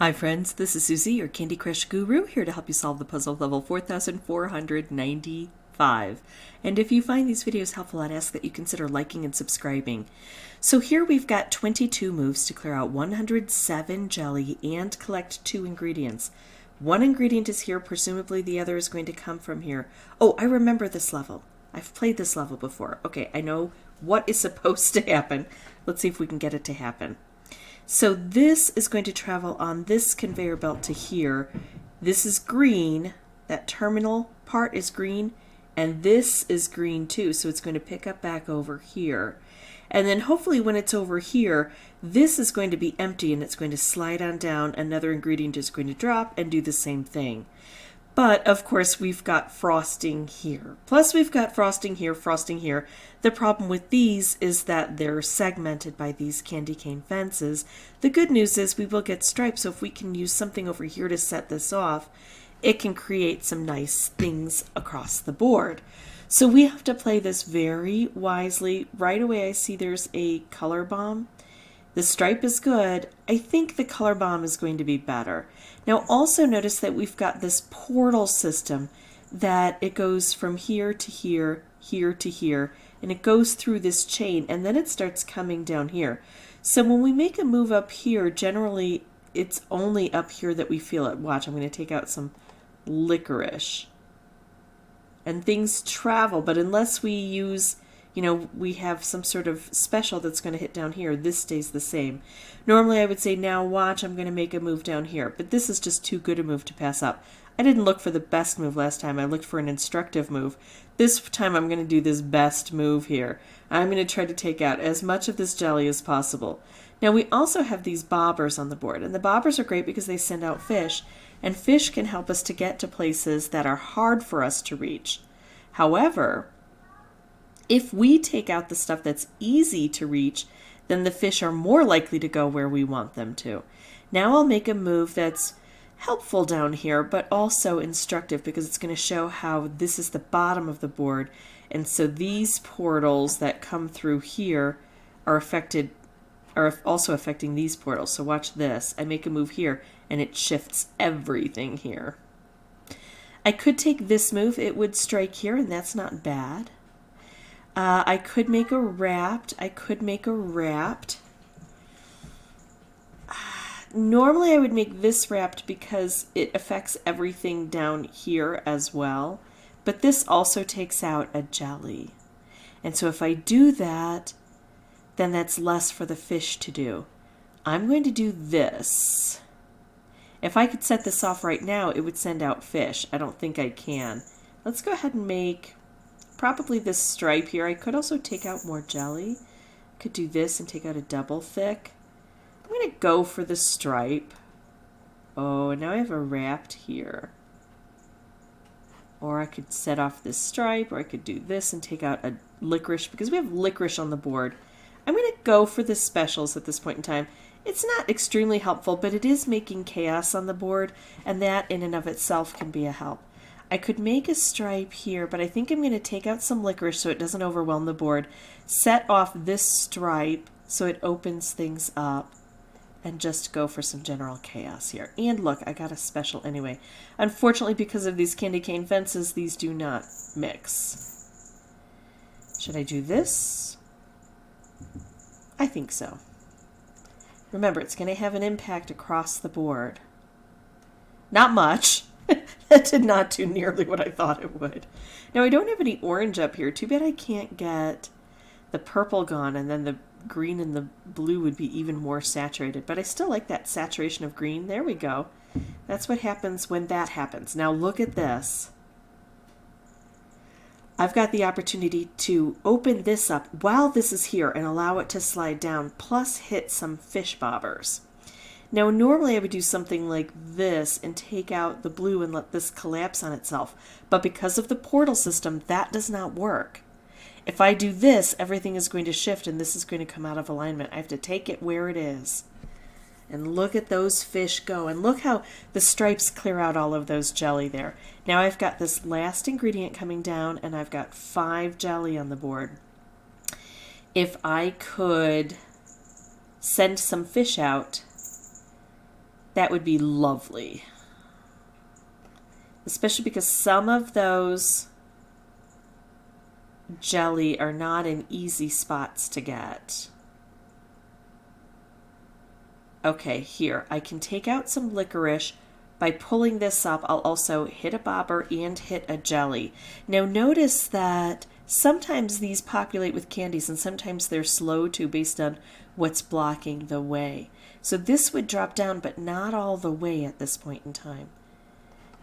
Hi friends, this is Suzy, your Candy Crush guru, here to help you solve the puzzle level 4495. And if you find these videos helpful, I'd ask that you consider liking and subscribing. So here we've got 22 moves to clear out 107 jelly and collect 2 ingredients. One ingredient is here, presumably the other is going to come from here. Oh, I remember this level. I've played this level before. Okay, I know what is supposed to happen. Let's see if we can get it to happen. So this is going to travel on this conveyor belt to here. This is green. That terminal part is green. And this is green too. So it's going to pick up back over here. And then hopefully when it's over here, this is going to be empty and it's going to slide on down. Another ingredient is going to drop and do the same thing. But of course we've got frosting here. Plus we've got frosting here, frosting here. The problem with these is that they're segmented by these candy cane fences. The good news is we will get stripes, so if we can use something over here to set this off, it can create some nice things across the board. So we have to play this very wisely. Right away I see there's a color bomb. The stripe is good. I think the color bomb is going to be better. Now also notice that we've got this portal system that it goes from here to here, here to here, and it goes through this chain and then it starts coming down here. So when we make a move up here, generally it's only up here that we feel it. Watch, I'm going to take out some licorice. And things travel, but unless we use, we have some sort of special that's going to hit down here, this stays the same. Normally I would say, now watch, I'm going to make a move down here, but this is just too good a move to pass up. I didn't look for the best move last time. I looked for an instructive move. This time I'm going to do this best move here. I'm going to try to take out as much of this jelly as possible. Now we also have these bobbers on the board, and the bobbers are great because they send out fish, and fish can help us to get to places that are hard for us to reach. However, if we take out the stuff that's easy to reach, then the fish are more likely to go where we want them to. Now I'll make a move that's helpful down here, but also instructive because it's going to show how this is the bottom of the board. And so these portals that come through here are also affecting these portals. So watch this. I make a move here and it shifts everything here. I could take this move. It would strike here and that's not bad. I could make a wrapped. Normally I would make this wrapped because it affects everything down here as well. But this also takes out a jelly. And so if I do that, then that's less for the fish to do. I'm going to do this. If I could set this off right now, it would send out fish. I don't think I can. Let's go ahead and make probably this stripe here. I could also take out more jelly. Could do this and take out a double thick. I'm going to go for the stripe. Oh, and now I have a wrapped here. Or I could set off this stripe, or I could do this and take out a licorice, because we have licorice on the board. I'm going to go for the specials at this point in time. It's not extremely helpful, but it is making chaos on the board, and that in and of itself can be a help. I could make a stripe here, but I think I'm going to take out some licorice so it doesn't overwhelm the board. Set off this stripe so it opens things up, and just go for some general chaos here. And look, I got a special anyway. Unfortunately, because of these candy cane fences, these do not mix. Should I do this? I think so. Remember, it's going to have an impact across the board. Not much. That did not do nearly what I thought it would. Now, I don't have any orange up here. Too bad I can't get the purple gone, and then the green and the blue would be even more saturated. But I still like that saturation of green. There we go. That's what happens when that happens. Now, look at this. I've got the opportunity to open this up while this is here and allow it to slide down, plus hit some fish bobbers. Now, normally I would do something like this and take out the blue and let this collapse on itself. But because of the portal system, that does not work. If I do this, everything is going to shift and this is going to come out of alignment. I have to take it where it is. And look at those fish go. And look how the stripes clear out all of those jelly there. Now I've got this last ingredient coming down and I've got 5 jelly on the board. If I could send some fish out, that would be lovely. Especially because some of those jelly are not in easy spots to get. Okay, here, I can take out some licorice. By pulling this up, I'll also hit a bobber and hit a jelly. Now notice that sometimes these populate with candies and sometimes they're slow to based on what's blocking the way. So this would drop down, but not all the way at this point in time.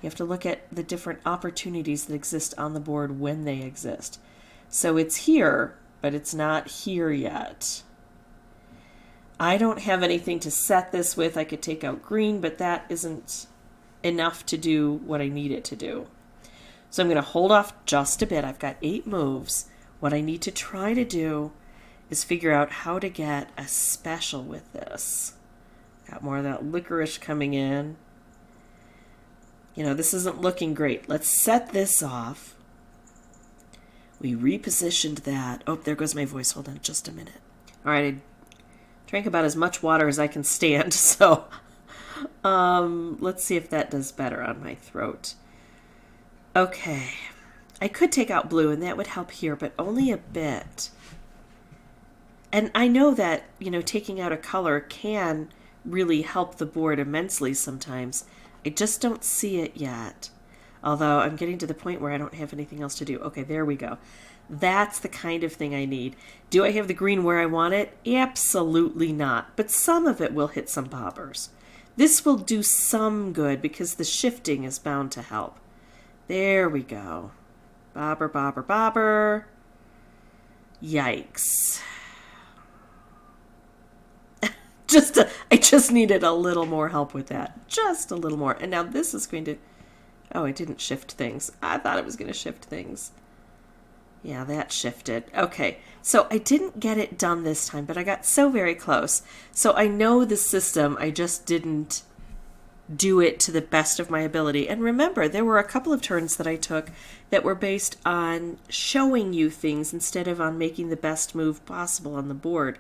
You have to look at the different opportunities that exist on the board when they exist. So it's here, but it's not here yet. I don't have anything to set this with. I could take out green, but that isn't enough to do what I need it to do. So I'm going to hold off just a bit. I've got 8 moves. What I need to try to do is figure out how to get a special with this. Got more of that licorice coming in. You know, this isn't looking great. Let's set this off. We repositioned that. Oh, there goes my voice. Hold on just a minute. All right, I drank about as much water as I can stand, so let's see if that does better on my throat. Okay, I could take out blue and that would help here, but only a bit. And I know that, you know, taking out a color can really help the board immensely sometimes. I just don't see it yet. Although I'm getting to the point where I don't have anything else to do. Okay, there we go. That's the kind of thing I need. Do I have the green where I want it? Absolutely not. But some of it will hit some bobbers. This will do some good because the shifting is bound to help. There we go. Bobber, bobber, bobber. Yikes. I just needed a little more help with that. Just a little more. And now this is going to... Oh, it didn't shift things. I thought it was going to shift things. Yeah, that shifted. Okay, so I didn't get it done this time, but I got so very close. So I know the system, I just didn't do it to the best of my ability. And remember, there were a couple of turns that I took that were based on showing you things instead of on making the best move possible on the board.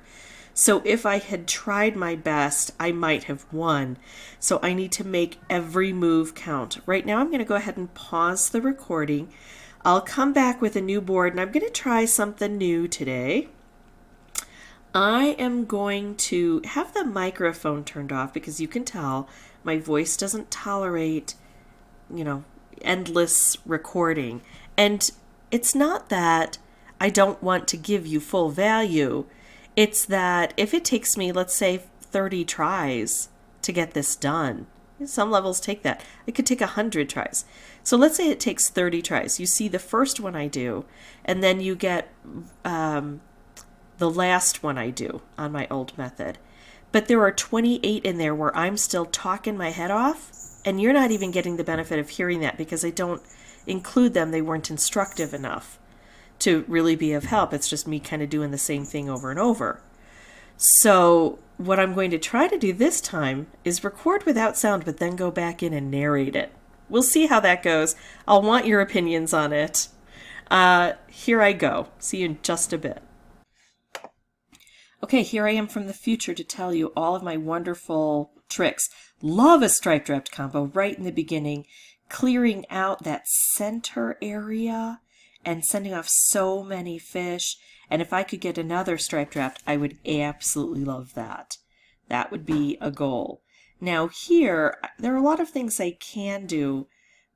So if I had tried my best, I might have won. So I need to make every move count. Right now I'm going to go ahead and pause the recording. I'll come back with a new board and I'm going to try something new today. I am going to have the microphone turned off because you can tell my voice doesn't tolerate, you know, endless recording. And it's not that I don't want to give you full value. It's that if it takes me, let's say, 30 tries to get this done, some levels take that. It could take 100 tries. So let's say it takes 30 tries. You see the first one I do, and then you get the last one I do on my old method. But there are 28 in there where I'm still talking my head off, and you're not even getting the benefit of hearing that because I don't include them. They weren't instructive enough to really be of help. It's just me kind of doing the same thing over and over. So what I'm going to try to do this time is record without sound, but then go back in and narrate it. We'll see how that goes. I'll want your opinions on it. Here I go. See you in just a bit. Okay, here I am from the future to tell you all of my wonderful tricks. Love a stripe wrapped combo right in the beginning, clearing out that center area and sending off so many fish. And if I could get another striped wrapped, I would absolutely love that. That would be a goal. Now here, there are a lot of things I can do,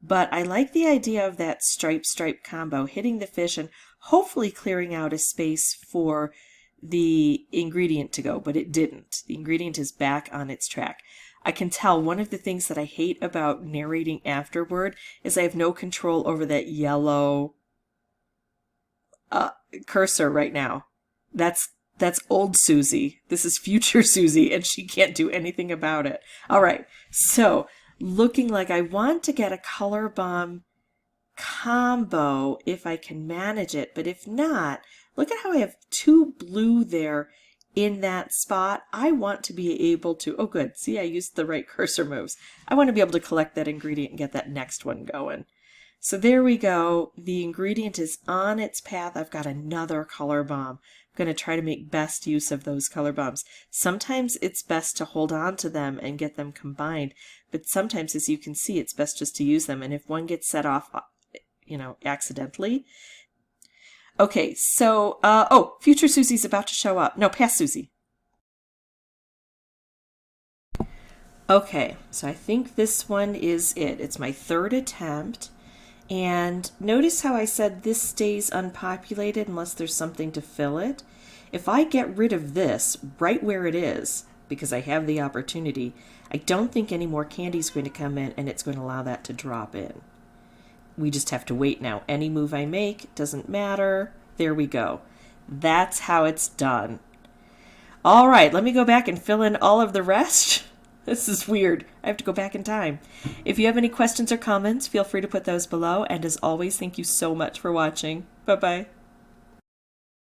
but I like the idea of that stripe combo, hitting the fish and hopefully clearing out a space for the ingredient to go, but it didn't. The ingredient is back on its track. I can tell one of the things that I hate about narrating afterward is I have no control over that yellow cursor right now. That's old Suzy. This is future Suzy, and she can't do anything about it. All right, so looking like I want to get a color bomb combo if I can manage it, but if not, look at how I have 2 blue there in that spot. I want to be able to, oh good, see, I used the right cursor moves. I want to be able to collect that ingredient and get that next one going. So there we go. The ingredient is on its path. I've got another color bomb. I've going to try to make best use of those color bombs. Sometimes it's best to hold on to them and get them combined, but sometimes, as you can see, it's best just to use them. And if one gets set off, accidentally. Okay, so, oh, future Suzy's about to show up. No, past Suzy. Okay, so I think this one is it. It's my third attempt. And notice how I said this stays unpopulated unless there's something to fill it. If I get rid of this right where it is, because I have the opportunity, I don't think any more candy is going to come in and it's going to allow that to drop in. We just have to wait now. Any move I make doesn't matter. There we go. That's how it's done. All right, let me go back and fill in all of the rest. This is weird. I have to go back in time. If you have any questions or comments, feel free to put those below. And as always, thank you so much for watching. Bye-bye.